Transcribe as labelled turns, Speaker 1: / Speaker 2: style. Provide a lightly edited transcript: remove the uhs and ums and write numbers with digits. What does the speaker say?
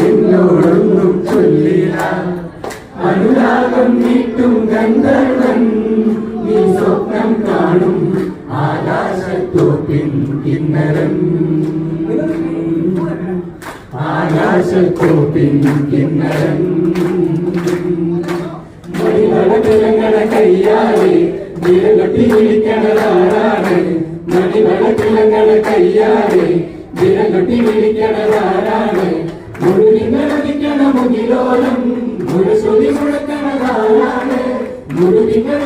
Speaker 1: എന്നോടൊന്നും ചൊല്ലില അനുരാഗം നീട്ടും ഗന്ധർവൻ നീ സ്വപ്നം കാണും ആകാശത്തോപ്പിൻ കിന്നരൻ ആകാശത്തോപ്പിൻ കിന്നരൻ മണിവളക്കിളങ്ങണ കയ്യാലെ വിരകട്ടി വിളിക്കണതാരാണ് മണിവളക്കിളങ്ങണ കയ്യാലെ വിരകട്ടി വിളിക്കണതാരാണ് മുഴുകിക്കണ മുകിലോലം മുഴുസുതി മുഴക്കണതാരാണ് മുഴുകിക്കണ